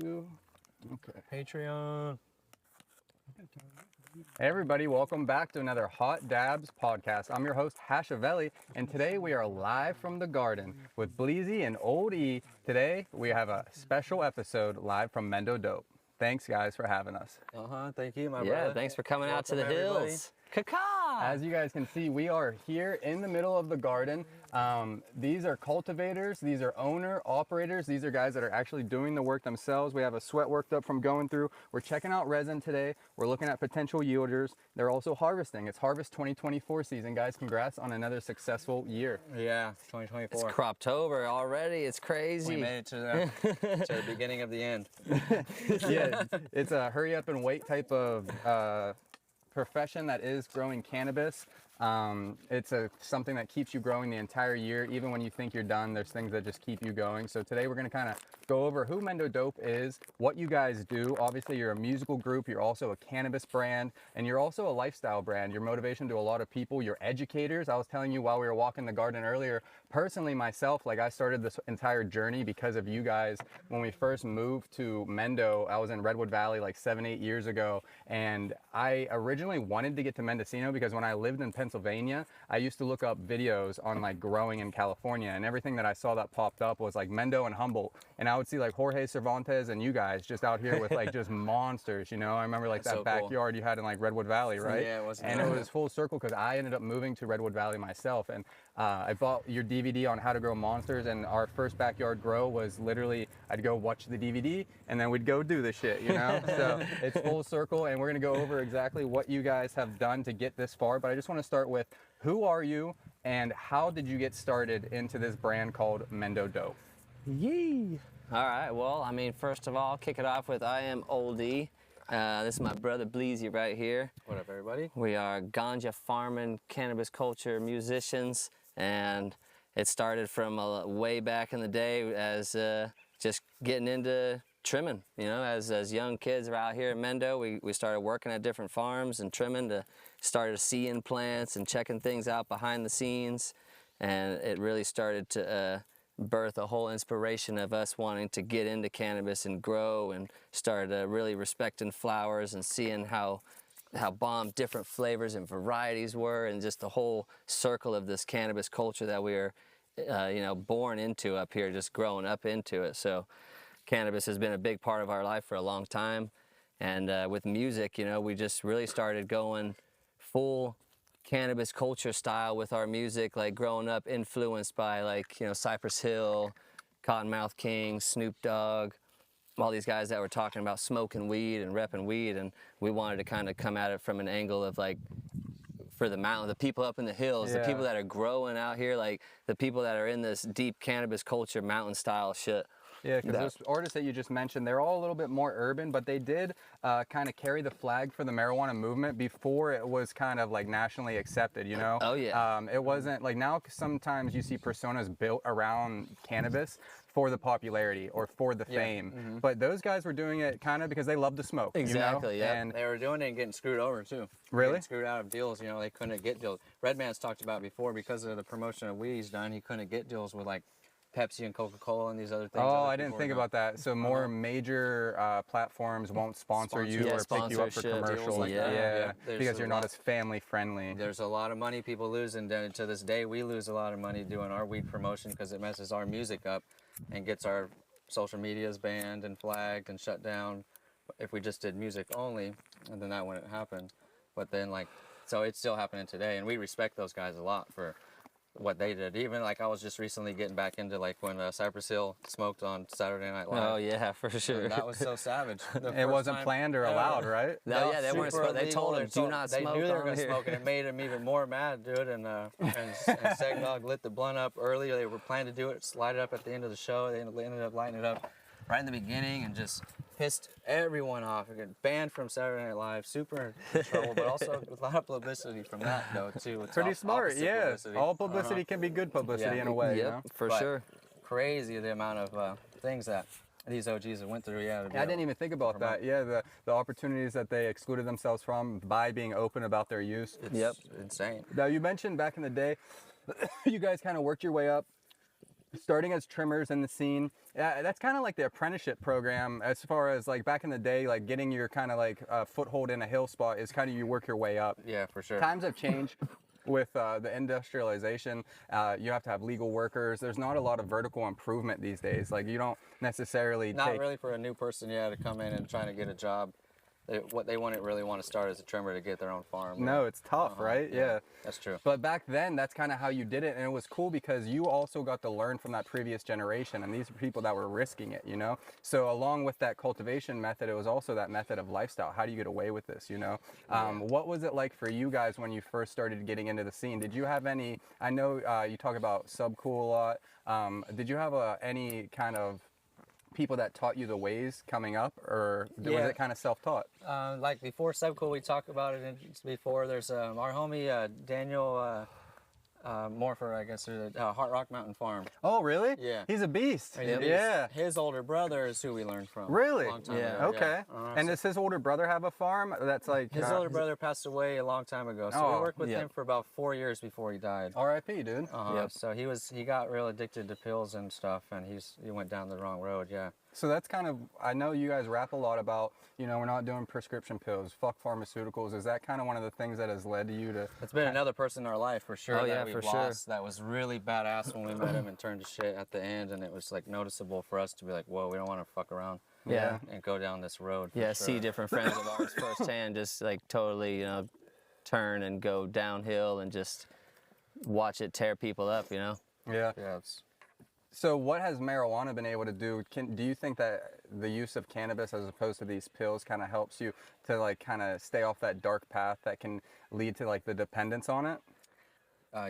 2. Okay. Patreon. Hey everybody, welcome back to another Hot Dabs podcast. I'm your host, Hashavelli, and today we are live from the garden with Bleezy and Old E. Today we have a special episode live from Mendo Dope. Thanks guys for having us. Thank you, my brother. Yeah, thanks for coming out to the everybody. hills. Caca! As you guys can see, we are here in the middle of the garden. These are cultivators, these are owner operators, these are guys that are actually doing the work themselves. We have a sweat worked up from going through. We're checking out resin today. We're looking at potential yielders. They're also harvesting. It's harvest 2024 season, guys. Congrats on another successful year. Yeah, 2024. It's Croptober already. It's crazy. We made it to the beginning of the end. Yeah, it's a hurry up and wait type of profession that is growing cannabis. It's something that keeps you growing the entire year. Even when you think you're done, there's things that just keep you going. So today we're going to kind of go over who Mendo Dope is, what you guys do. Obviously you're a musical group, you're also a cannabis brand, and you're also a lifestyle brand. Your motivation to a lot of people, you're educators. I was telling you while we were walking the garden earlier, personally myself, like I started this entire journey because of you guys. When we first moved to Mendo, I was in Redwood Valley like 7-8 years ago, and I originally wanted to get to Mendocino because when I lived in Pennsylvania, I used to look up videos on like growing in California, and everything that I saw that popped up was like Mendo and Humboldt, and I would see like Jorge Cervantes and you guys just out here with like just monsters, you know. I remember like that so backyard you had in like Redwood Valley, right? Yeah, it was. And it was full circle because I ended up moving to Redwood Valley myself, and I bought your DVD on how to grow monsters, and our first backyard grow was literally I'd go watch the DVD and then we'd go do the shit, you know. So it's full circle, and we're gonna go over exactly what you guys have done to get this far. But I just want to start with, who are you and how did you get started into this brand called Mendo Dope? Yee! All right, well, I mean, first of all, kick it off with I am Old E. This is my brother Bleezy right here. What up, everybody? We are ganja farming, cannabis culture musicians, and it started from way back in the day as just getting into trimming. You know, as young kids are out here in Mendo, we started working at different farms and trimming to started seeing plants and checking things out behind the scenes, and it really started to birth a whole inspiration of us wanting to get into cannabis and grow, and started really respecting flowers and seeing how bomb different flavors and varieties were, and just the whole circle of this cannabis culture that we were born into up here, just growing up into it. So cannabis has been a big part of our life for a long time, and with music, you know, we just really started going full cannabis culture style with our music, like growing up influenced by like, you know, Cypress Hill, Cottonmouth King, Snoop Dogg, all these guys that were talking about smoking weed and repping weed, and we wanted to kind of come at it from an angle of like, for the people up in the hills, Yeah. the people that are growing out here, like the people that are in this deep cannabis culture, mountain style shit. Yeah, because those artists that you just mentioned, they're all a little bit more urban, but they did kind of carry the flag for the marijuana movement before it was kind of like nationally accepted, you know? Oh, yeah. It wasn't like now sometimes you see personas built around cannabis for the popularity or for the fame, but those guys were doing it kind of because they love to smoke. Exactly, you know? yeah. And They were doing it and getting screwed over too. Really? Getting screwed out of deals. You know, they couldn't get deals. Redman's talked about before, because of the promotion of weed he's done, he couldn't get deals with like Pepsi and Coca-Cola and these other things. Oh, I didn't think about that. So more major platforms won't sponsor you Yeah, or pick you up for sponsorship, commercials, like that. Yeah. because There's you're a not lot- as family friendly. There's a lot of money people lose, and then to this day we lose a lot of money doing our weed promotion because it messes our music up and gets our social medias banned and flagged and shut down. If we just did music only, and then that wouldn't happen. But then so it's still happening today, and we respect those guys a lot for what they did. Even like I was just recently getting back into like when Cypress Hill smoked on Saturday Night Live. Oh yeah, for sure. And that was so savage. It wasn't planned or allowed, right? No, yeah, they weren't super supposed. They told illegal. them, do not smoke. They knew they were on going to here." smoke, and it made them even more mad, dude. And Seg Dog lit the blunt up early. They were planning to do it, slide it up at the end of the show. They ended up lighting it up right in the beginning and just pissed everyone off. It got banned from Saturday Night Live, super in trouble, but also with a lot of publicity from that though too. It's Pretty smart, opposite yeah. publicity. All publicity can be good publicity Yeah. in a way, you Yep, know? for But sure. Crazy the amount of things that these OGs have went through. Yeah, to be I didn't even think about that. Yeah, the opportunities that they excluded themselves from by being open about their use. It's insane. Now, you mentioned back in the day, you guys kind of worked your way up. starting as trimmers in the scene, that's kind of like the apprenticeship program as far as like back in the day, like getting your kind of like foothold in a hill spot is kind of you work your way up. Yeah, for sure. Times have changed with the industrialization. You have to have legal workers. There's not a lot of vertical improvement these days. Like you don't necessarily Not really for a new person, yeah, to come in and trying to get a job. What they really want to start as a trimmer to get their own farm. No, it's tough, right? Yeah. That's true. But back then, that's kind of how you did it, and it was cool because you also got to learn from that previous generation, and these are people that were risking it, you know? So along with that cultivation method, it was also that method of lifestyle. How do you get away with this, you know? What was it like for you guys when you first started getting into the scene? Did you have any, I know you talk about Subcool a lot, did you have any kind of people that taught you the ways coming up, or was it kind of self-taught? Like before Subcool, we talked about it before. There's our homie Daniel Morpher, I guess, Heart Rock Mountain Farm. Oh, really? Yeah. He's a beast. Yeah. His older brother is who we learned from. Really? A long time Yeah. ago. Okay. And does his older brother have a farm that's like... His older brother passed away a long time ago, so we worked with him for about 4 years before he died. R.I.P., dude. So he got real addicted to pills and stuff, and he went down the wrong road. Yeah. So that's kind of, I know you guys rap a lot about, you know, we're not doing prescription pills, fuck pharmaceuticals. Is that kind of one of the things that has led to you to... It's been another person in our life for sure. Oh, yeah, that we've for sure. lost. That was really badass when we met him and turned to shit at the end, and it was like noticeable for us to be like, whoa, we don't want to fuck around. Yeah. And go down this road. For Yeah, sure. see different friends of ours firsthand just like totally, you know, turn and go downhill and just watch it tear people up, you know? Yeah. Yeah. It's, So what has marijuana been able to do? Do you think that the use of cannabis as opposed to these pills kind of helps you to like kind of stay off that dark path that can lead to like the dependence on it?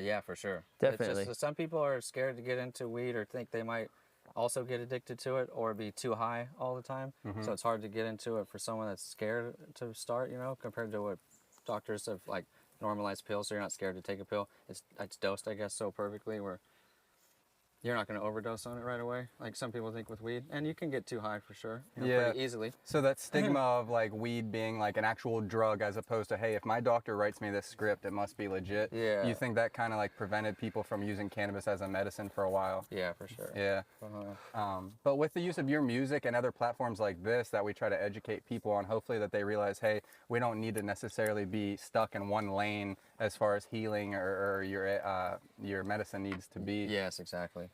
yeah, for sure. Definitely. It's just, some people are scared to get into weed or think they might also get addicted to it or be too high all the time. So it's hard to get into it for someone that's scared to start, you know, compared to what doctors have like normalized pills, so you're not scared to take a pill. It's dosed, I guess, so perfectly where you're not going to overdose on it right away, like some people think with weed. And you can get too high for sure, you know, pretty easily. So that stigma of like weed being like an actual drug as opposed to, hey, if my doctor writes me this script, it must be legit. Yeah. You think that kind of like prevented people from using cannabis as a medicine for a while? Yeah, for sure. Yeah. But with the use of your music and other platforms like this that we try to educate people on, hopefully that they realize, hey, we don't need to necessarily be stuck in one lane as far as healing or your medicine needs to be. Yes, exactly.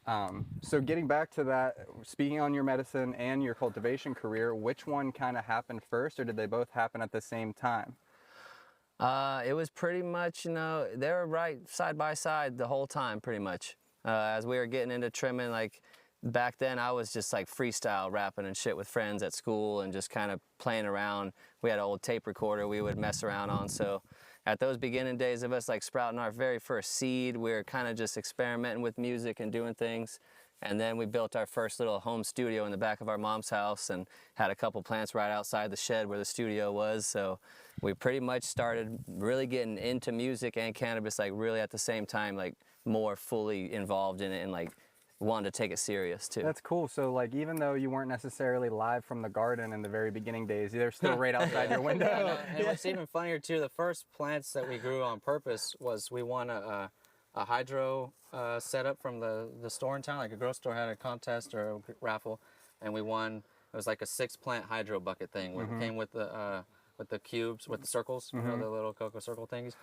So getting back to that, speaking on your medicine and your cultivation career, which one kind of happened first, or did they both happen at the same time? It was pretty much, you know, they were right side by side the whole time, pretty much. As we were getting into trimming, like back then I was just like freestyle rapping and shit with friends at school and just kind of playing around. We had an old tape recorder we would mess around on, so at those beginning days of us like sprouting our very first seed, we were kind of just experimenting with music and doing things. And then we built our first little home studio in the back of our mom's house and had a couple plants right outside the shed where the studio was. So we pretty much started really getting into music and cannabis like really at the same time, like more fully involved in it and like wanted to take it serious too. That's cool. So like even though you weren't necessarily live from the garden in the very beginning days, they're still right outside your window. And what's even funnier too, the first plants that we grew on purpose was we won a hydro setup from the store in town. Like a grocery store had a contest or a raffle, and we won. It was like a 6-plant hydro bucket thing where it came with the cubes, with the circles, you know, the little cocoa circle things,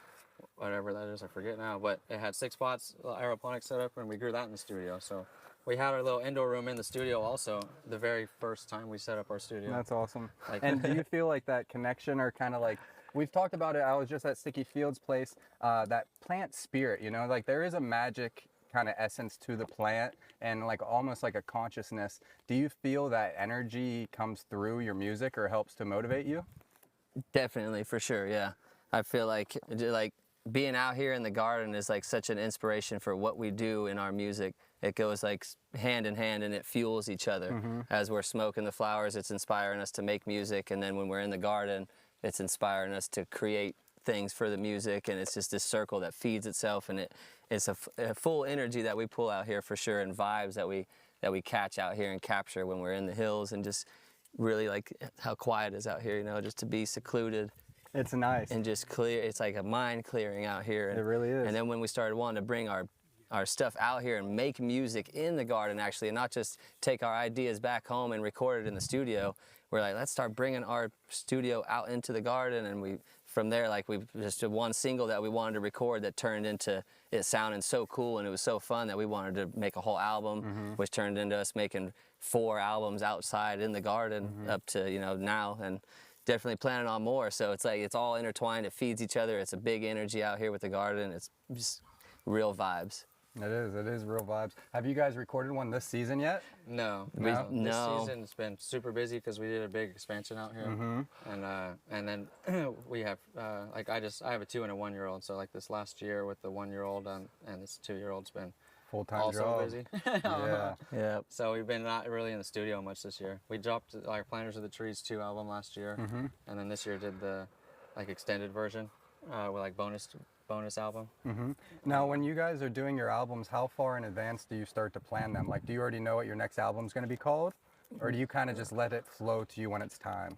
whatever that is, I forget now. But it had 6 pots, aeroponic setup, and we grew that in the studio. So we had our little indoor room in the studio also the very first time we set up our studio. That's awesome. Like, And do you feel like that connection or kind of like, we've talked about it, I was just at Sticky Fields place, that plant spirit, you know, like there is a magic kind of essence to the plant and like almost like a consciousness. Do you feel that energy comes through your music or helps to motivate you? Definitely, for sure, yeah. I feel like being out here in the garden is like such an inspiration for what we do in our music. It goes like hand in hand and it fuels each other. As we're smoking the flowers, it's inspiring us to make music, and then when we're in the garden, it's inspiring us to create things for the music, and it's just this circle that feeds itself, and it's a full energy that we pull out here for sure, and vibes that we catch out here and capture when we're in the hills, and just really like how quiet it is out here, you know, just to be secluded. It's nice. And just clear, it's like a mind clearing out here. And, it really is. And then when we started wanting to bring our our stuff out here and make music in the garden actually, and not just take our ideas back home and record it in the studio. We're like, let's start bringing our studio out into the garden, and from there, like, we just did one single that we wanted to record that turned into it sounding so cool, and it was so fun that we wanted to make a whole album, which turned into us making 4 albums outside in the garden up to, you know, now, and definitely planning on more. So it's like, it's all intertwined, it feeds each other. It's a big energy out here with the garden. It's just real vibes. It is real vibes. Have you guys recorded one this season yet? No. No? This season's been super busy because we did a big expansion out here, and then we have like I have a 2 and a 1 year old. So like this last year with the 1 year old and this 2 year old's been Full-time also job. busy. Yeah. So we've been not really in the studio much this year. We dropped our Planters of the Trees 2 album last year, and then this year did the like extended version with like bonus album. Now, when you guys are doing your albums, how far in advance do you start to plan them? Like, do you already know what your next album's going to be called, or do you kind of just let it flow to you when it's time?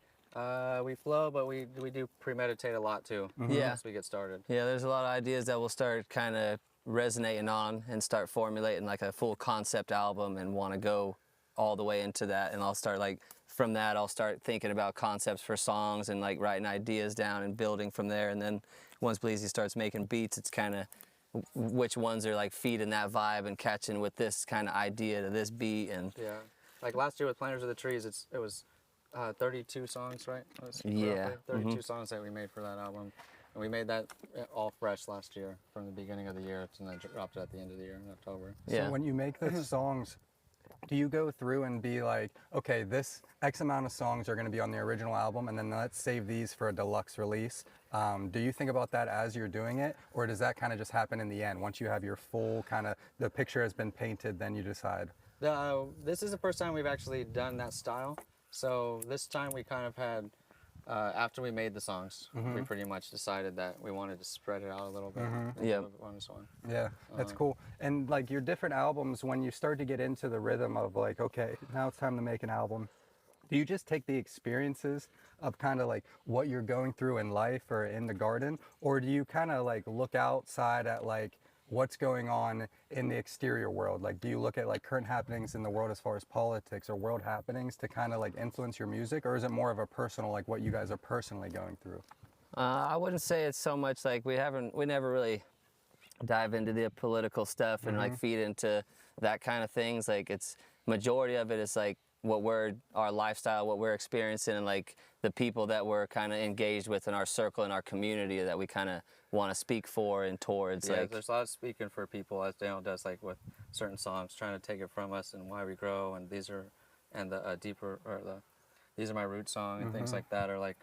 We flow, but we do premeditate a lot too. Yeah. Once we get started. Yeah, there's a lot of ideas that we'll start kind of resonating on and start formulating like a full concept album and want to go all the way into that. And I'll start like, from that, I'll start thinking about concepts for songs and like writing ideas down and building from there. And then once Bleezy starts making beats, it's kind of which ones are like feeding that vibe and catching with this kind of idea to this beat. And Yeah. Like last year with Planters of the Trees, it was 32 songs, right? It was Yeah. roughly 32 songs that we made for that album. And we made that all fresh last year from the beginning of the year, and then dropped it at the end of the year in October. yeah. So when you make the songs, do you go through and be like, okay, this X amount of songs are going to be on the original album, and then let's save these for a deluxe release? Do you think about that as you're doing it, or does that kind of just happen in the end? Once you have your full kind of, the picture has been painted, then you decide? This is the first time we've actually done that style. So this time we kind of had, after we made the songs, we pretty much decided that we wanted to spread it out a little bit. Yeah. On this one. Yeah, that's cool. And like your different albums, when you start to get into the rhythm of like, okay, now it's time to make an album, do you just take the experiences of kind of like what you're going through in life or in the garden, or do you kind of like look outside at like what's going on in the exterior world? Like, do you look at like current happenings in the world as far as politics or world happenings to kind of like influence your music, or is it more of a personal, like what you guys are personally going through? I wouldn't say it's so much like we never really dive into the political stuff and like feed into that kind of things. Like, it's majority of it is like our lifestyle, what we're experiencing, and like the people that we're kind of engaged with in our circle, in our community, that we kind of want to speak for and towards. Yeah, like, there's a lot of speaking for people, as Daniel does, like with certain songs, trying to take it from us and why we grow, and these are my root song and things like that, or like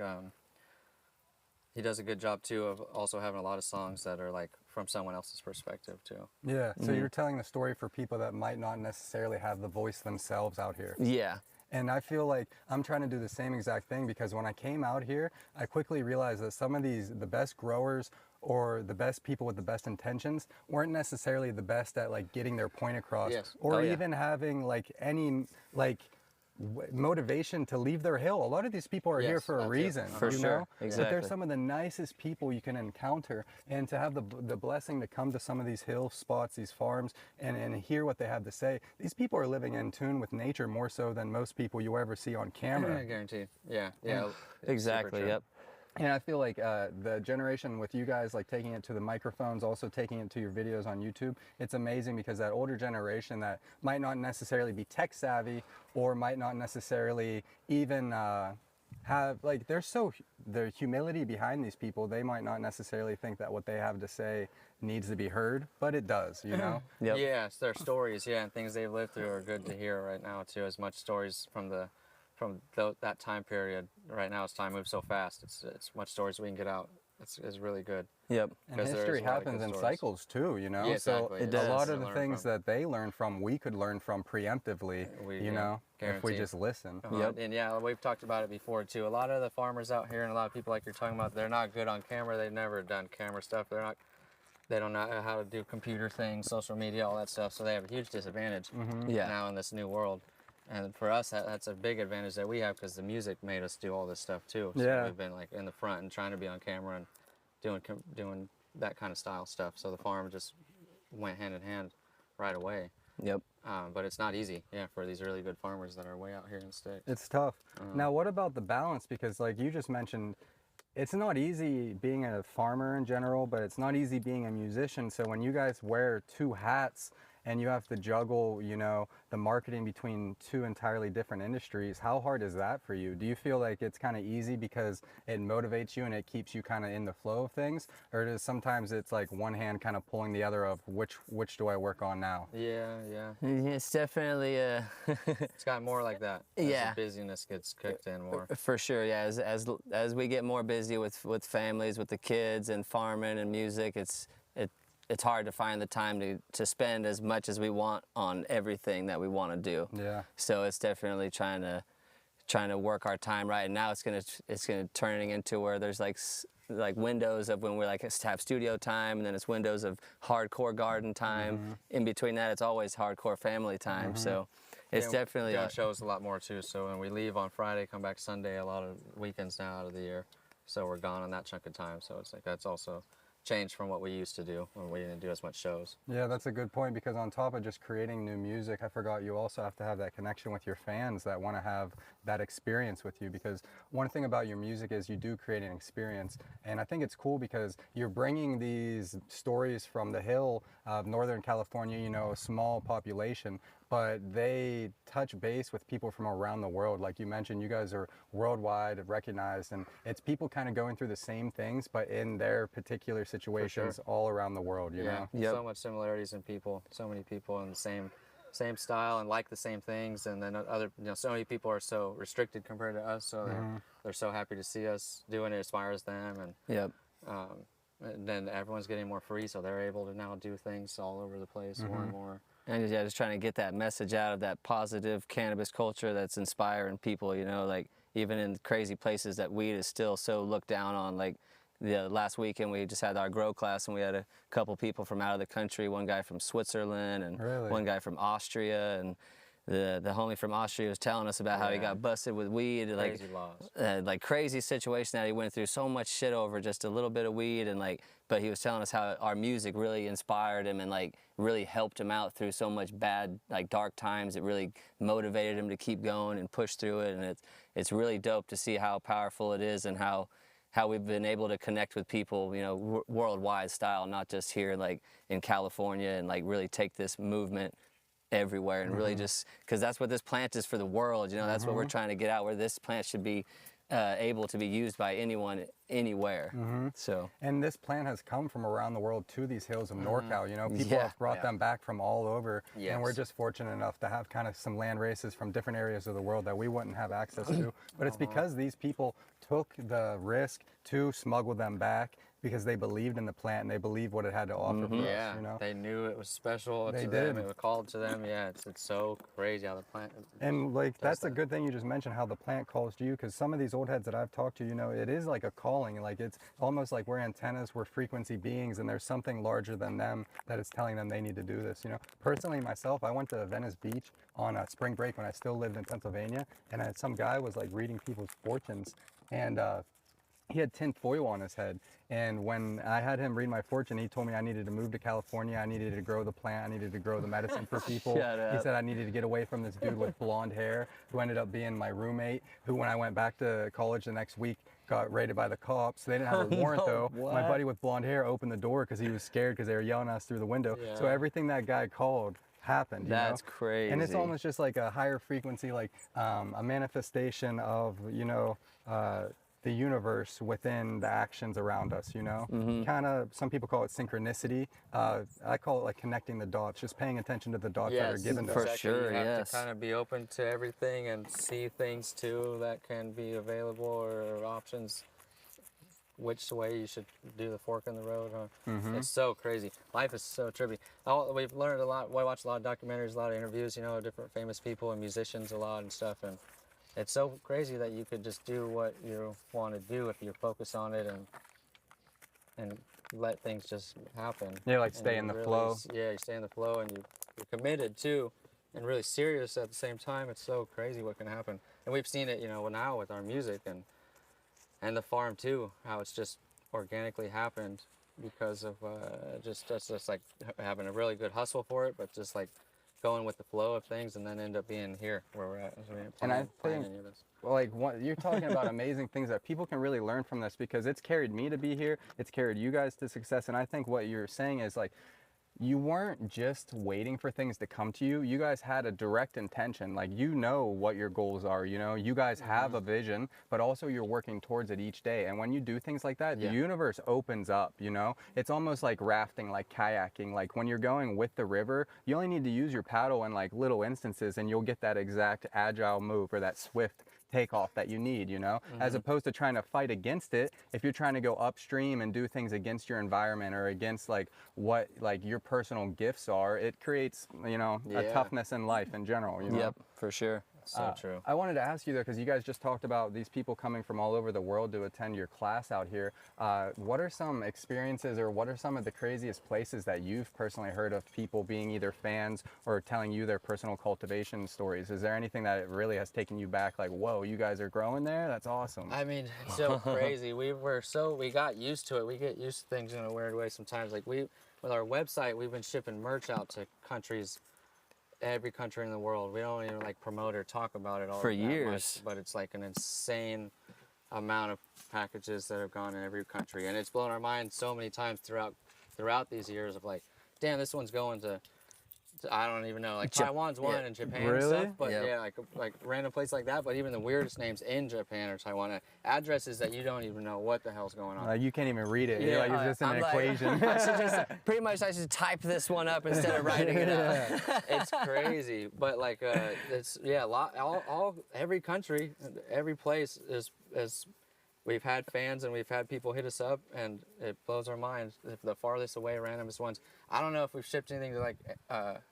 he does a good job too of also having a lot of songs that are like from someone else's perspective too. Yeah, so you're telling the story for people that might not necessarily have the voice themselves out here. yeah. And I feel like I'm trying to do the same exact thing, because when I came out here, I quickly realized that some of the best growers or the best people with the best intentions weren't necessarily the best at like getting their point across, Yes. or yeah. even having like any like motivation to leave their hill. A lot of these people are here Yes, for a that's it. reason, For you sure. know? But Exactly. they're some of the nicest people you can encounter, and to have the blessing to come to some of these hill spots, these farms, and hear what they have to say. These people are living in tune with nature more so than most people you ever see on camera. I guarantee. Yeah, yeah. it's super Exactly. true. Yep. And I feel like the generation with you guys, like taking it to the microphones, also taking it to your videos on YouTube, it's amazing, because that older generation that might not necessarily be tech savvy, or might not necessarily even have, like, the humility behind these people, they might not necessarily think that what they have to say needs to be heard, but it does, you know? Yep. Yeah, it's their stories, and things they've lived through are good to hear right now too. As much stories from that time period. Right now, time moves so fast. It's much stories we can get out. It's really good. Yep. And 'Cause there is history a lot of happens good in stories. cycles too, you know? Yeah, So exactly. It a does. lot To of the learn things from. that they learn from, we could learn from preemptively, you know, if we guaranteed. just listen. Yep. And yeah, we've talked about it before too. A lot of the farmers out here and a lot of people like you're talking about, they're not good on camera. They've never done camera stuff. They don't know how to do computer things, social media, all that stuff. So they have a huge disadvantage Yeah. now in this new world. And for us, that's a big advantage that we have, because the music made us do all this stuff too. So Yeah. we've been like in the front and trying to be on camera and doing that kind of style stuff. So the farm just went hand in hand. right away. Yep. But it's not easy, yeah, for these really good farmers that are way out here in the States. It's tough. Now, what about the balance? Because like you just mentioned, it's not easy being a farmer in general, but it's not easy being a musician. So when you guys wear two hats and you have to juggle, you know, the marketing between two entirely different industries, how hard is that for you? Do you feel like it's kind of easy because it motivates you and it keeps you kind of in the flow of things? Or does sometimes it's like one hand kind of pulling the other of which do I work on now? Yeah, yeah. It's definitely It's got more like that. As Yeah. the busyness gets kicked in more. for sure. Yeah, as we get more busy with families, with the kids and farming and music, it's hard to find the time to spend as much as we want on everything that we want to do. Yeah. So it's definitely trying to work our time right. And now it's gonna turning into where there's like windows of when we're like have studio time, and then it's windows of hardcore garden time. In between that, it's always hardcore family time. So it's definitely doing shows a lot more too. So when we leave on Friday, come back Sunday, a lot of weekends now out of the year. So we're gone on that chunk of time. So it's like that's also changed from what we used to do when we didn't do as much shows. Yeah, that's a good point, because on top of just creating new music, I forgot you also have to have that connection with your fans that want to have that experience with you, because one thing about your music is you do create an experience. And I think it's cool because you're bringing these stories from the hill of Northern California, you know, a small population, but they touch base with people from around the world. Like you mentioned, you guys are worldwide recognized, and it's people kind of going through the same things, but in their particular situations all around the world, you know? Yep. So much similarities in people, so many people in the same style and like the same things, and then other, you know, so many people are so restricted compared to us, so they're so happy to see us doing it. Inspires them, and Yep. and then everyone's getting more free, so they're able to now do things all over the place more and more. And yeah, just trying to get that message out of that positive cannabis culture that's inspiring people, you know, like even in crazy places that weed is still so looked down on. Like the last weekend we just had our grow class, and we had a couple people from out of the country, one guy from Switzerland and one guy from Austria, and the homie from Austria was telling us about how he got busted with weed, Crazy laws. like crazy situation that he went through, so much shit over just a little bit of weed, and like, but he was telling us how our music really inspired him and like really helped him out through so much bad, like dark times. It really motivated him to keep going and push through it, and it's really dope to see how powerful it is and how we've been able to connect with people, you know, worldwide style, not just here like in California, and like really take this movement everywhere, and really just, because that's what this plant is for the world, you know. That's what we're trying to get out, where this plant should be able to be used by anyone, anywhere. So, and this plant has come from around the world to these hills of NorCal, you know. People have brought them back from all over, and we're just fortunate enough to have kind of some land races from different areas of the world that we wouldn't have access to. But it's because these people took the risk to smuggle them back, because they believed in the plant and they believed what it had to offer for us, you know. They knew it was special They to did. them. It was called to them. Yeah, it's so crazy how the plant. And like that's a good thing you just mentioned, how the plant calls to you, because some of these old heads that I've talked to, you know, it is like a calling. Like it's almost like we're antennas, we're frequency beings, and there's something larger than them that is telling them they need to do this. You know, personally myself, I went to Venice Beach on a spring break when I still lived in Pennsylvania, and some guy was like reading people's fortunes, and he had tin foil on his head. And when I had him read my fortune, he told me I needed to move to California. I needed to grow the plant. I needed to grow the medicine for people. He said I needed to get away from this dude with blonde hair who ended up being my roommate, who when I went back to college the next week got raided by the cops. They didn't have a warrant though. My buddy with blonde hair opened the door because he was scared because they were yelling at us through the window. So everything that guy called happened. that's know? crazy. And it's almost just like a higher frequency, like a manifestation of, you know, the universe within the actions around us, you know. Kind of, some people call it synchronicity. I call it like connecting the dots, just paying attention to the dots that are given to for us. sure. You have Yes. to kind of be open to everything and see things too that can be available, or options. Which way you should do the fork in the road, huh? It's so crazy. Life is so trippy. We've learned a lot. We watch a lot of documentaries, a lot of interviews, you know, different famous people and musicians a lot and stuff. And it's so crazy that you could just do what you want to do if you focus on it and let things just happen. Yeah, like And stay you in the really flow. Yeah, you stay in the flow, and you're committed too, and really serious at the same time. It's so crazy what can happen. And we've seen it, you know, now with our music and the farm too, how it's just organically happened because of just like having a really good hustle for it, but just like going with the flow of things, and then end up being here where we're at. So we didn't And I plan think, any of this. well, like you're talking about amazing things that people can really learn from this, because it's carried me to be here. It's carried you guys to success. And I think what you're saying is like, you weren't just waiting for things to come to you. You guys had a direct intention. Like, you know what your goals are, you know, you guys have a vision, but also you're working towards it each day. And when you do things like that, the universe opens up, you know. It's almost like rafting, like kayaking. Like, when you're going with the river, you only need to use your paddle in like little instances, and you'll get that exact agile move or that swift takeoff that you need, you know, as opposed to trying to fight against it. If you're trying to go upstream and do things against your environment or against like what like your personal gifts are, it creates, you know, a toughness in life in general, you know. Yep, for sure. So true. I wanted to ask you though, because you guys just talked about these people coming from all over the world to attend your class out here. What are some experiences, or what are some of the craziest places that you've personally heard of people being either fans or telling you their personal cultivation stories? Is there anything that it really has taken you back, like, whoa, you guys are growing there? That's awesome. I mean, it's so crazy. We got used to it. We get used to things in a weird way sometimes. Like with our website, we've been shipping merch out to countries, every country in the world. We don't even like promote or talk about it all For that years. much, but it's like an insane amount of packages that have gone in every country, and it's blown our mind so many times throughout these years of like, damn, this one's going to I don't even know, like Taiwan's one, and Japan and stuff, but like random place like that. But even the weirdest names in Japan or Taiwan, addresses that you don't even know what the hell's going on. You can't even read it. You're like, it's just an equation. I should type this one up instead of writing it out. It's crazy, but like it's every country, every place is we've had fans and we've had people hit us up, and it blows our minds. The farthest away, randomest ones. I don't know if we've shipped anything to like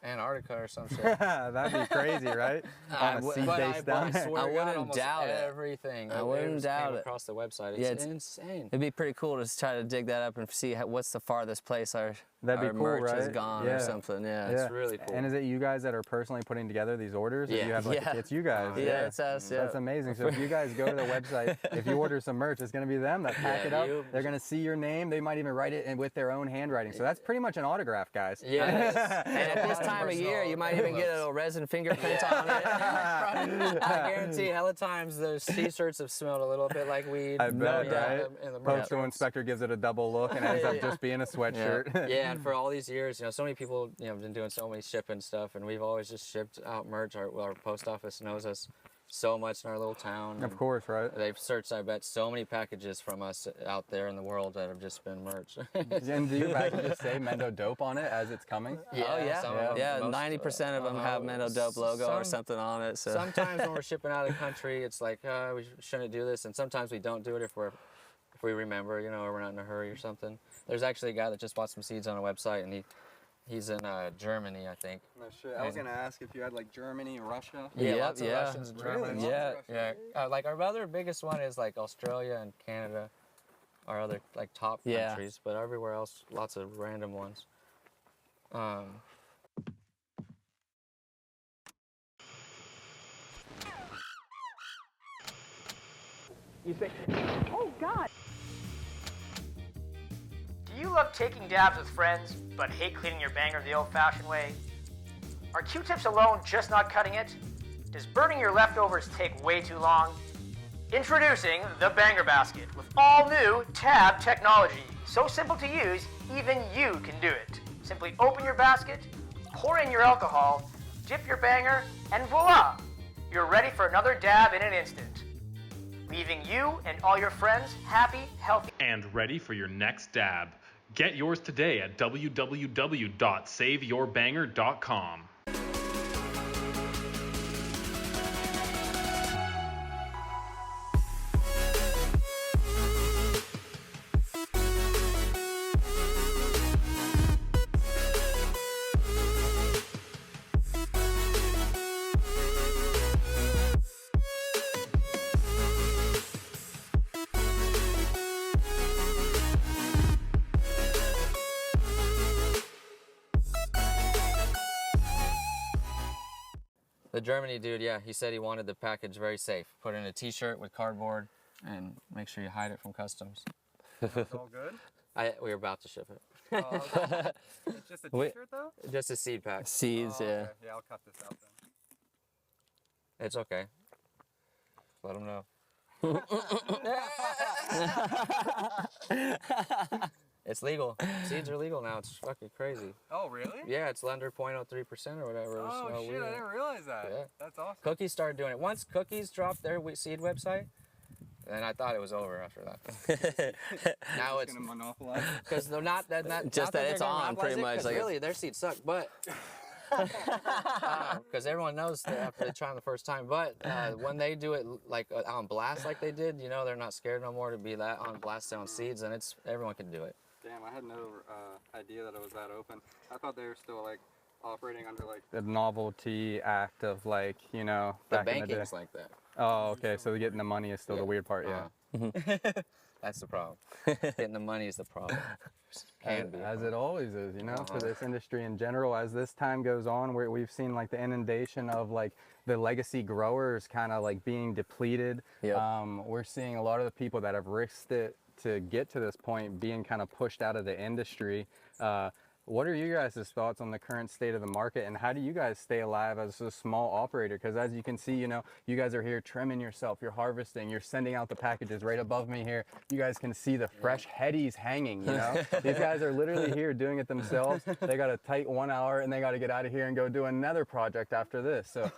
Antarctica or some shit. That'd be crazy, right? On a sea base down there. I wouldn't doubt it. Everything. I wouldn't doubt it. Across the website, it's insane. It'd be pretty cool to try to dig that up and see what's the farthest place our That'd be cool, merch right? has gone or something. Yeah, it's really cool. And is it you guys that are personally putting together these orders? Or Yeah. you have like, it's you guys. Yeah, it's us. Yeah. That's amazing. So if you guys go to the website, if you order some merch, it's going to be them that pack it up. They're going to see your name. They might even write it in with their own handwriting. So that's pretty much an autograph, guys. Yeah. And at this time of year, you might even get a little resin fingerprint on it. I guarantee hella times those t-shirts have smelled a little bit like weed. I bet, right? In the Postal inspector gives it a double look and ends up just being a sweatshirt. Yeah, and for all these years, you know, so many people, you know, have been doing so many shipping stuff, and we've always just shipped out merch. Our post office knows us so much in our little town. Of course, right? They've searched, I bet, so many packages from us out there in the world that have just been merch. And do your packages say Mendo Dope on it as it's coming? Yeah, some of them, 90% of them have Mendo Dope logo or something on it. So sometimes when we're shipping out of the country, it's like we shouldn't do this, and sometimes we don't do it if we remember, you know, or we're not in a hurry or something. There's actually a guy that just bought some seeds on a website, and he's in Germany, I think. No shit. I was gonna ask if you had like Germany, Russia. Yeah, lots of Russians and Germans. Yeah. Like our other biggest one is like Australia and Canada, our other like top countries. But everywhere else, lots of random ones. You think, oh God. Do you love taking dabs with friends, but hate cleaning your banger the old-fashioned way? Are Q-tips alone just not cutting it? Does burning your leftovers take way too long? Introducing the Banger Basket with all new tab technology. So simple to use, even you can do it. Simply open your basket, pour in your alcohol, dip your banger, and voila! You're ready for another dab in an instant. Leaving you and all your friends happy, healthy, and ready for your next dab. Get yours today at www.saveyourbanger.com. The Germany dude, yeah, he said he wanted the package very safe. Put in a t-shirt with cardboard and make sure you hide it from customs. That's all good. We were about to ship it. Oh, okay. It's just a Wait. t-shirt though? Just a seed pack. Seeds, Oh, yeah. okay. Yeah, I'll cut this out then. It's okay. Let them know. It's legal. Seeds are legal now. It's fucking crazy. Oh, really? Yeah, it's under 0.03% or whatever. Oh, so shit, weird. I didn't realize that. Yeah. That's awesome. Cookies started doing it. Once Cookies dropped their seed website, then I thought it was over after that. Now it's gonna monopolize. because they're not that Just that it's on, pretty much, like really, their seeds suck, but because everyone knows that after they try them the first time. But when they do it like on blast, like they did, you know, they're not scared no more to be that on blast on seeds, and it's everyone can do it. Damn, I had no idea that it was that open. I thought they were still like operating under like the novelty act of like, you know, The back in the day. banking's like that. Oh, okay. So getting the money is still the weird part, yeah. That's the problem. Getting the money is the problem. Can be a As it always is, you know, for Uh-huh. this industry in general. As this time goes on, we've seen like the inundation of like the legacy growers kind of like being depleted. Yep. We're seeing a lot of the people that have risked it to get to this point being kind of pushed out of the industry. What are you guys' thoughts on the current state of the market, and how do you guys stay alive as a small operator? Because as you can see, you know, you guys are here trimming yourself, you're harvesting, you're sending out the packages right above me here. You guys can see the fresh headies hanging, you know? These guys are literally here doing it themselves. They got a tight 1 hour and they got to get out of here and go do another project after this. So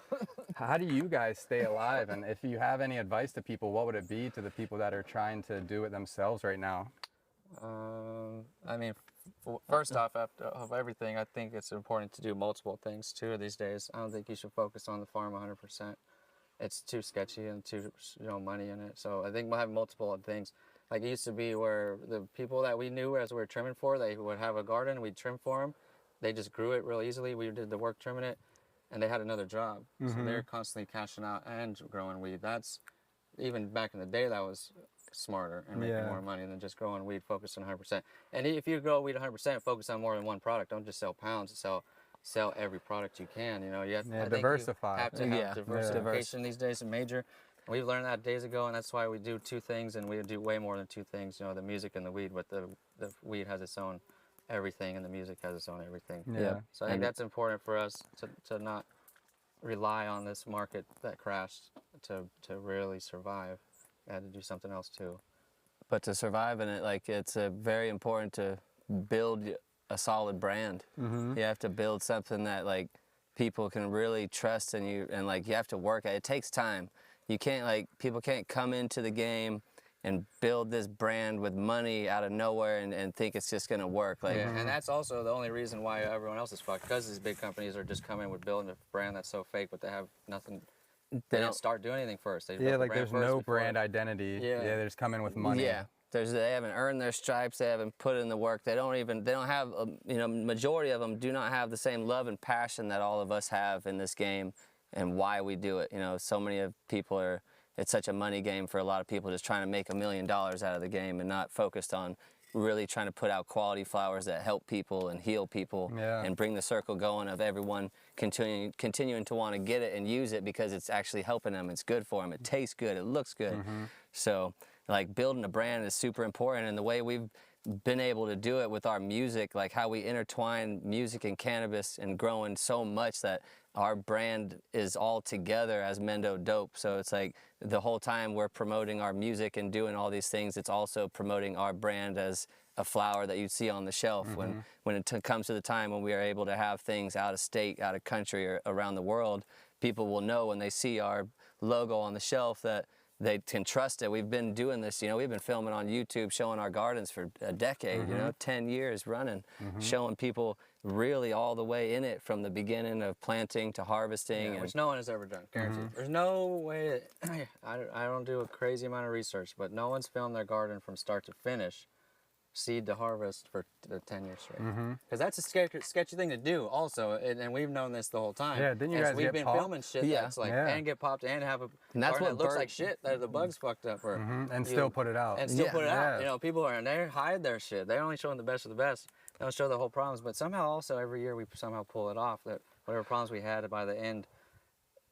how do you guys stay alive? And if you have any advice to people, what would it be to the people that are trying to do it themselves right now? I mean, first off, after of everything, I think it's important to do multiple things too these days. I don't think you should focus on the farm 100%. It's too sketchy and too, you know, money in it. So I think we'll have multiple things. Like it used to be where the people that we knew as we were trimming for, they would have a garden, we'd trim for them. They just grew it real easily. We did the work trimming it, and they had another job. So they're constantly cashing out and growing weed. That's, even back in the day, that was smarter and making more money than just growing weed, focused on 100%. And if you grow weed 100%, focus on more than one product. Don't just sell pounds. Sell every product you can. You know, you have, I think diversify. You have to have Yeah. diversification these days is major. We've learned that days ago, and that's why we do two things, and we do way more than two things. You know, the music and the weed, but the weed has its own everything, and the music has its own everything. Yeah. So I think that's important for us to not rely on this market that crashed to really survive. I had to do something else too. But to survive in it, like it's very important to build a solid brand. You have to build something that like people can really trust in you, and like you have to work at it. It takes time. You can't like, people can't come into the game and build this brand with money out of nowhere and think it's just gonna work. Like, And that's also the only reason why everyone else is fucked, because these big companies are just coming with building a brand that's so fake, but they have nothing. They didn't start doing anything first. They built the like brand there's first no before- brand identity. Yeah. They just come in with money. Yeah, they haven't earned their stripes. They haven't put in the work. They don't have, you know, majority of them do not have the same love and passion that all of us have in this game, and why we do it. You know, so many of people are. It's such a money game for a lot of people, just trying to make $1 million out of the game and not focused on really trying to put out quality flowers that help people and heal people and bring the circle going of everyone continuing to want to get it and use it because it's actually helping them. It's good for them. It tastes good. It looks good. So like building a brand is super important, and the way we've been able to do it with our music, like how we intertwine music and cannabis and growing so much that our brand is all together as Mendo Dope. So it's like the whole time we're promoting our music and doing all these things, it's also promoting our brand as a flower that you see on the shelf. When it comes to the time when we are able to have things out of state, out of country, or around the world, people will know when they see our logo on the shelf that they can trust it. We've been doing this, you know, we've been filming on YouTube, showing our gardens for a decade, you know, 10 years running, showing people really all the way in it from the beginning of planting to harvesting. Which no one has ever done, guaranteed. There's no way, I don't do a crazy amount of research, but no one's filmed their garden from start to finish, seed to harvest, for 10 years straight. Because that's a sketchy thing to do also, and we've known this the whole time. Yeah, didn't you guys we've get been popped? filming shit that's like, Yeah. and get popped and have a And that's garden what that looks bird- like shit, that the bugs fucked up for. And still put it out. And still Yeah. put it out. Yeah. You know, people are in there, hide their shit. They're only showing the best of the best. They don't show the whole problems, but somehow also every year we somehow pull it off, that whatever problems we had, by the end,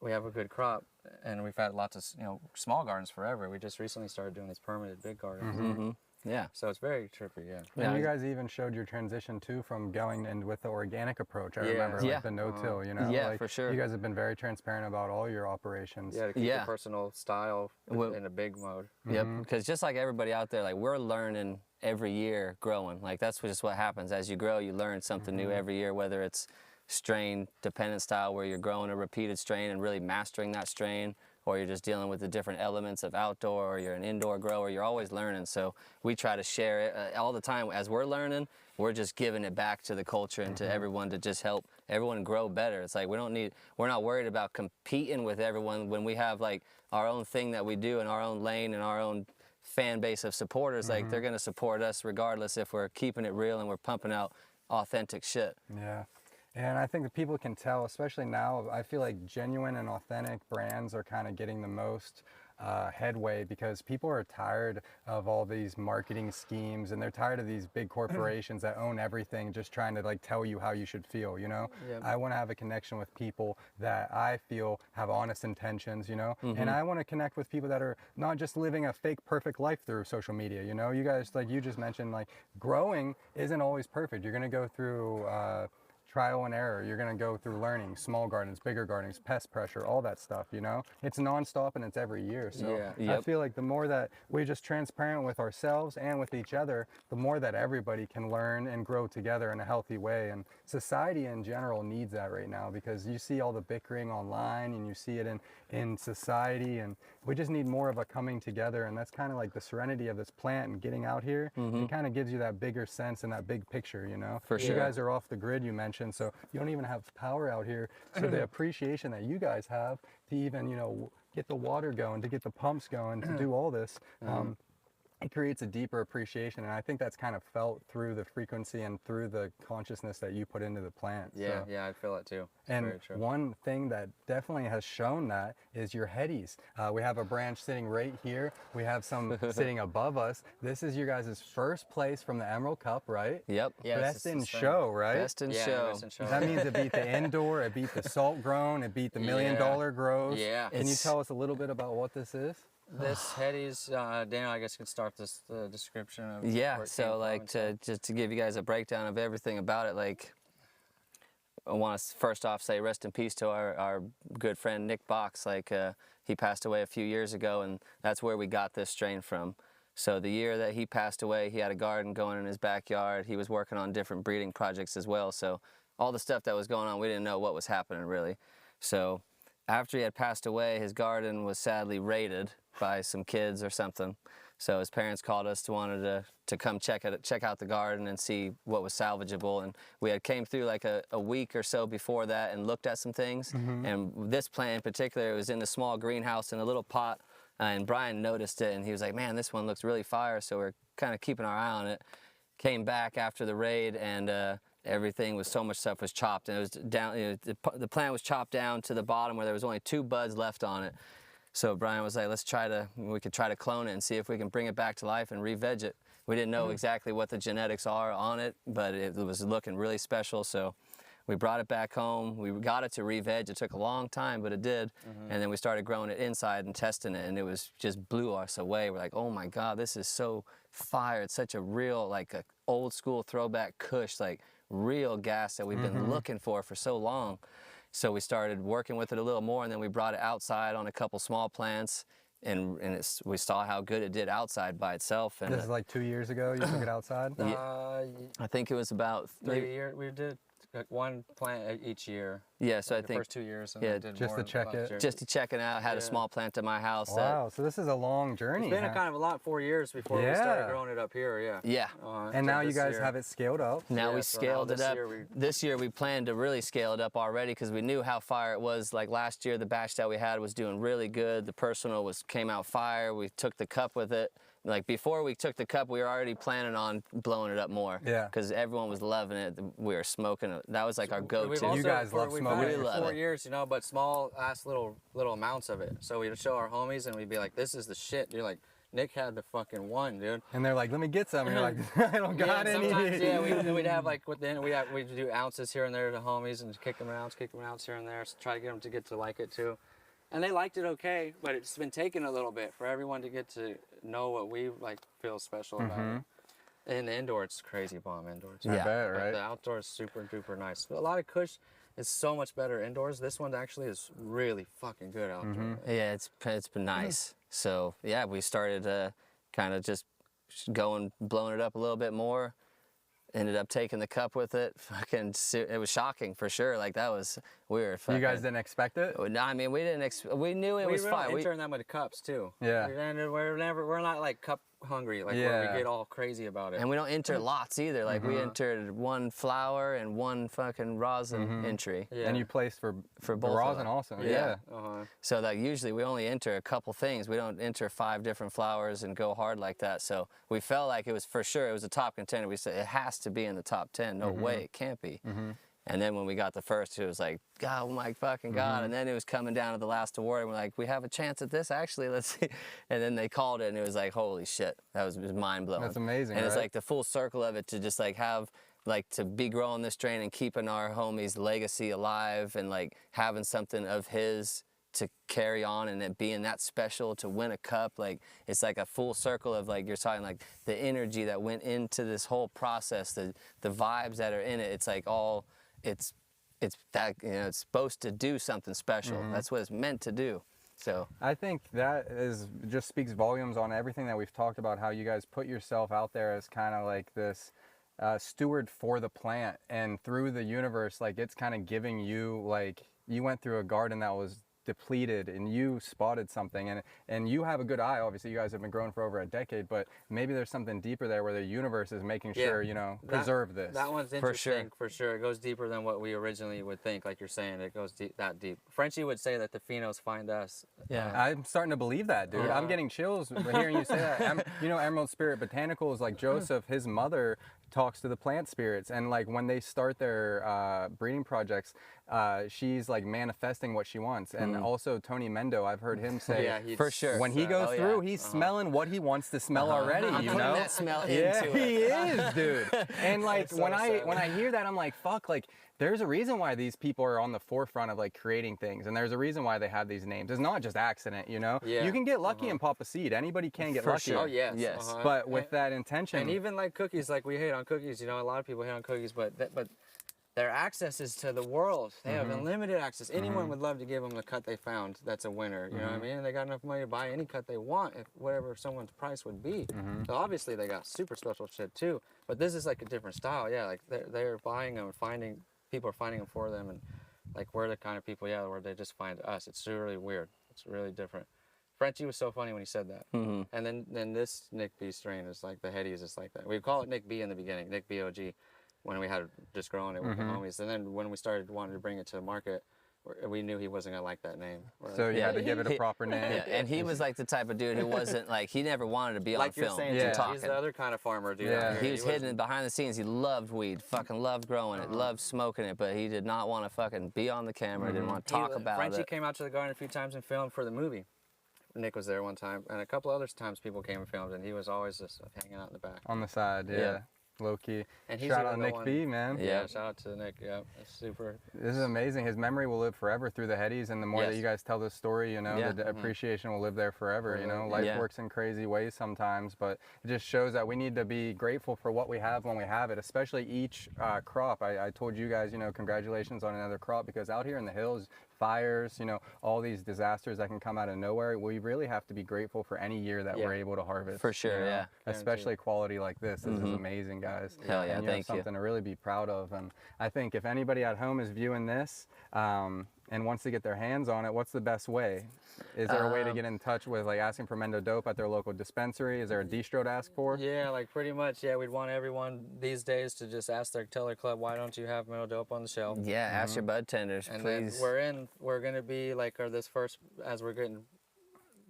we have a good crop. And we've had lots of, you know, small gardens forever. We just recently started doing these permanent big gardens. Yeah. So it's very trippy, yeah. And you guys even showed your transition too from going and with the organic approach. I remember Yeah. like the no-till, you know? Yeah, like, for sure. You guys have been very transparent about all your operations. Yeah, to keep Yeah. the personal style Well- in a big mode. Yep, because just like everybody out there, like we're learning every year, growing. Like that's just what happens. As you grow, you learn something new every year, whether it's strain dependent style where you're growing a repeated strain and really mastering that strain, or you're just dealing with the different elements of outdoor, or you're an indoor grower. You're always learning. So we try to share it all the time. As we're learning, we're just giving it back to the culture and to everyone to just help everyone grow better. It's like we're not worried about competing with everyone when we have like our own thing that we do in our own lane and our own fan base of supporters. Like they're gonna support us regardless if we're keeping it real and we're pumping out authentic shit. Yeah. And I think that people can tell, especially now, I feel like genuine and authentic brands are kind of getting the most headway because people are tired of all these marketing schemes, and they're tired of these big corporations that own everything just trying to like tell you how you should feel, you know? Yep. I want to have a connection with people that I feel have honest intentions, you know? And I want to connect with people that are not just living a fake perfect life through social media, you know? You guys, like you just mentioned, like growing isn't always perfect. You're going to go through trial and error. You're going to go through learning, small gardens, bigger gardens, pest pressure, all that stuff, you know? It's nonstop and it's every year. So Yeah. I feel like the more that we're just transparent with ourselves and with each other, the more that everybody can learn and grow together in a healthy way. And society in general needs that right now, because you see all the bickering online and you see it in society, and we just need more of a coming together. And that's kind of like the serenity of this plant and getting out here. It kind of gives you that bigger sense and that big picture, you know? For You sure. guys are off the grid, you mentioned, so you don't even have power out here. So the appreciation that you guys have to even, you know, get the water going, to get the pumps going, to do all this, it creates a deeper appreciation. And I think that's kind of felt through the frequency and through the consciousness that you put into the plant. Yeah, So- yeah, I feel it too. It's And very true. one thing that definitely has shown that is your headies. We have a branch sitting right here. We have some sitting above us. This is your guys' first place from the Emerald Cup, right? Yep. Yeah, Best in it's the same. show, right? Best in Yeah, show. best in show. That means it beat the indoor, it beat the salt grown, it beat the $1 million grows. Yeah. Can you tell us a little bit about what this is? This Hetty's, Daniel, I guess you can start this description of Yeah, where it came so from like and stuff. just to give you guys a breakdown of everything about it, like I want to first off say rest in peace to our good friend Nick Box. Like he passed away a few years ago, and that's where we got this strain from. So the year that he passed away, he had a garden going in his backyard. He was working on different breeding projects as well. So all the stuff that was going on, we didn't know what was happening really. So after he had passed away, his garden was sadly raided by some kids or something. So his parents called us wanted to come check out the garden and see what was salvageable. And we had came through like a week or so before that and looked at some things. And this plant in particular, it was in a small greenhouse in a little pot. And Brian noticed it and he was like, man, this one looks really fire. So we're kind of keeping our eye on it. Came back after the raid, and everything was, so much stuff was chopped, and it was down, you know, the plant was chopped down to the bottom where there was only 2 buds left on it. So Brian was like, we could try to clone it and see if we can bring it back to life and re-veg it. We didn't know exactly what the genetics are on it, but it was looking really special. So we brought it back home. We got it to re-veg. It took a long time, but it did. And then we started growing it inside and testing it, and it was just blew us away. We're like, oh my God, this is so fire. It's such a real, like a old school throwback kush, like real gas that we've been looking for so long. So we started working with it a little more, and then we brought it outside on a couple small plants, and we saw how good it did outside by itself. And This is like 2 years ago, you took it outside? I think it was about 3 years. We did like 1 plant each year. Yeah, so I The think first 2 years. And yeah, then did just more to check last it. year. just to check it out, had a small plant at my house. Wow, so this is a long journey. It's been huh? a kind of a lot, 4 years before we Yeah. started growing it up here. Yeah. Yeah. And now you this guys year- have it scaled up. Now Yeah, we so now scaled it this up. year This year we planned to really scale it up already because we knew how fire it was. Like last year, the batch that we had was doing really good. The personal came out fire. We took the cup with it. Like before we took the cup, we were already planning on blowing it up more. Yeah. Because everyone was loving it. We were smoking it. That was like our We've go-to. also, You guys love we've smoking had it. it for We love 4 it. years, you know, but small ass little amounts of it. So we'd show our homies and we'd be like, "This is the shit." You're like, Nick had the fucking one, dude. And they're like, let me get some. And you're like, I don't got yeah, any. sometimes, yeah, we'd have like we'd do ounces here and there to homies and kick them ounce here and there, so try to get them to get to like it too. And they liked it okay, but it's been taking a little bit for everyone to get to know what we like feel special about it. In the indoor, it's crazy bomb indoors. I bet, But right? the outdoors super duper nice. A lot of Kush is so much better indoors. This one actually is really fucking good outdoors. Yeah, it's been nice. So yeah, we started kind of just blowing it up a little bit more. Ended up taking the cup with it. It was shocking for sure. Like that was weird. You guys didn't expect it? No, I mean we didn't. We knew it was fine. We turn them with cups too. Yeah. We're not like cup hungry. Like where we get all crazy about it. And we don't enter lots either. Like we entered one flower and one fucking rosin entry. And you placed for both the of rosin them. also. Yeah. Uh-huh. So that usually we only enter a couple things. We don't enter 5 different flowers and go hard like that. So we felt like it was for sure. It was a top contender. We said it has to be in the top 10. No way, it can't be. And then when we got the first, it was like, oh my fucking God. And then it was coming down to the last award. And we're like, we have a chance at this, actually. Let's see. And then they called it, and it was like, holy shit. It was mind blowing. That's amazing. And it's right? like the full circle of it to just like have, like to be growing this strain and keeping our homie's legacy alive and like having something of his to carry on and it being that special to win a cup. Like it's like a full circle of like you're talking like the energy that went into this whole process, the vibes that are in it. It's like all it's that, you know, it's supposed to do something special. That's what it's meant to do. So I think that just speaks volumes on everything that we've talked about, how you guys put yourself out there as kind of like this steward for the plant, and through the universe, like it's kind of giving you, like you went through a garden that was depleted and you spotted something, and you have a good eye. Obviously you guys have been growing for over a decade, but maybe there's something deeper there where the universe is making sure, you know, preserve this. That one's interesting for sure. It goes deeper than what we originally would think. Like you're saying, it goes that deep. Frenchie would say that the phenos find us. yeah. I'm starting to believe that, dude. I'm getting chills hearing you say that. You know, Emerald Spirit Botanicals, like Joseph, his mother talks to the plant spirits, and like when they start their breeding projects, she's like manifesting what she wants. And also Tony Mendo, I've heard him say, for sure. when he goes through, he's smelling what he wants to smell already. I'm you putting know, that smell yeah, into it. he is, dude. And like so when sad. I hear that, I'm like, fuck, like there's a reason why these people are on the forefront of like creating things, and there's a reason why they have these names. It's not just accident, you know. Yeah. You can get lucky and pop a seed. Anybody can get For lucky. sure. Oh yes. Yes. But with that intention, And even like cookies, like we hate on cookies. You know, a lot of people hate on cookies, but their access is to the world. They have unlimited access. Anyone would love to give them the cut they found. That's a winner. You know what I mean? They got enough money to buy any cut they want, if whatever someone's price would be. So obviously they got super special shit too. But this is like a different style. Yeah, like they're buying them, people are finding them for them, and like we're the kind of people, where they just find us. It's really weird. It's really different. Frenchie was so funny when he said that. And then this Nick B strain is like, the heady is just like that. We call it Nick B in the beginning, Nick B.O.G. when we had just growing it with the homies. And then when we started wanting to bring it to the market, we knew he wasn't gonna like that name. so you had to give it a proper name. Yeah, and he was like the type of dude who wasn't like, he never wanted to be on like film. you're saying, Yeah. yeah. He's the other kind of farmer dude. Yeah. out here. He was hidden behind the scenes. He loved weed, fucking loved growing it, loved smoking it, but he did not want to fucking be on the camera, didn't want to talk about Frenchie it. came out to the garden a few times and filmed for the movie. Nick was there one time, and a couple other times people came and filmed, and he was always just hanging out in the back. On the side, Yeah. low key. And he's Shout even out the Nick one- B, man. Yeah. Shout out to Nick. Yeah, it's super. This is amazing. His memory will live forever through the headies, and the more that Yes. you guys tell this story, you know, Yeah. the appreciation will live there forever. You know, life Yeah. works in crazy ways sometimes, but it just shows that we need to be grateful for what we have when we have it, especially each crop. I told you guys, you know, congratulations on another crop, because out here in the hills, fires, you know, all these disasters that can come out of nowhere, we really have to be grateful for any year that we're able to harvest. For sure, you know? yeah. Especially quality like this. This is amazing, guys. Hell yeah, and thank you. something to really be proud of. And I think if anybody at home is viewing this and wants to get their hands on it, what's the best way? Is there a way to get in touch with, like, asking for Mendo Dope at their local dispensary? Is there a distro to ask for? Yeah, like pretty much. Yeah, we'd want everyone these days to just tell their club, why don't you have Mendo Dope on the shelf? Yeah, ask your bud tenders, And please. then we're gonna be like, this first, as we're getting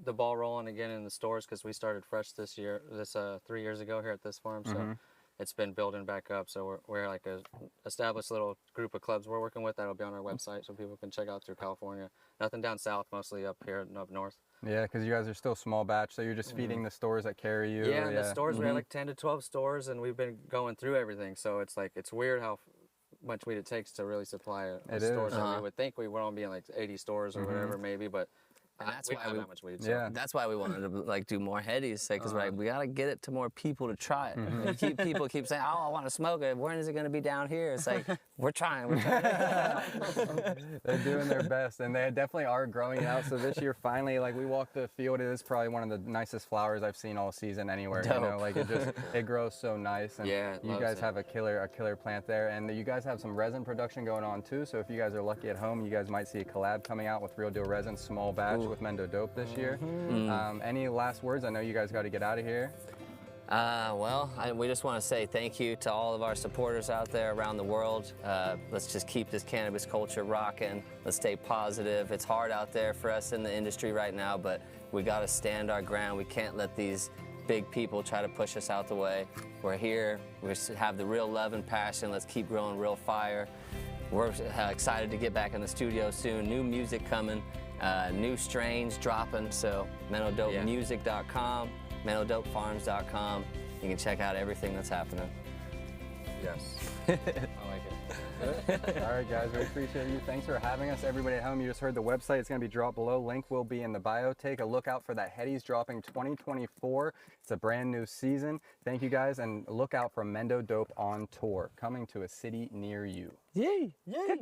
the ball rolling again in the stores, because we started fresh this 3 years ago here at this farm, so it's been building back up. So we're like a established little group of clubs we're working with that'll be on our website, so people can check out through California. Nothing down south, mostly up here and up north. Yeah, because you guys are still small batch, so you're just feeding the stores that carry you. Yeah, and the stores, we have like 10 to 12 stores, and we've been going through everything. So it's like, it's weird how much weed it takes to really supply a It store. is. So we would think we would only be in like 80 stores or whatever maybe, but And that's we why don't have we- that much weed. So. Yeah. That's why we wanted to like do more headies, because we're like, we gotta get it to more people to try it. And people keep saying, "Oh, I want to smoke it. When is it gonna be down here?" It's like we're trying. They're doing their best, and they definitely are growing it out. So this year, finally, like we walked the field, it is probably one of the nicest flowers I've seen all season anywhere. You know, Dope. like it grows so nice. And Yeah, it you loves guys it. have a killer plant there, and you guys have some resin production going on too. So if you guys are lucky at home, you guys might see a collab coming out with Real Deal Resin, small batch with Mendo Dope this year. Any last words? I know you guys got to get out of here. We just want to say thank you to all of our supporters out there around the world. Let's just keep this cannabis culture rocking. Let's stay positive. It's hard out there for us in the industry right now, but we got to stand our ground. We can't let these big people try to push us out the way. We're here. We have the real love and passion. Let's keep growing real fire. We're excited to get back in the studio soon. New music coming, new strains dropping. So MendoDopeMusic.com, MendoDopeFarms.com. You can check out everything that's happening. Yes. I like it. All right, guys, we appreciate you. Thanks for having us. Everybody at home, you just heard the website. It's going to be dropped below. Link will be in the bio. Take a look out for that Headies dropping 2024. It's a brand new season. Thank you, guys, and look out for Mendo Dope on tour, coming to a city near you. Yay! Yay!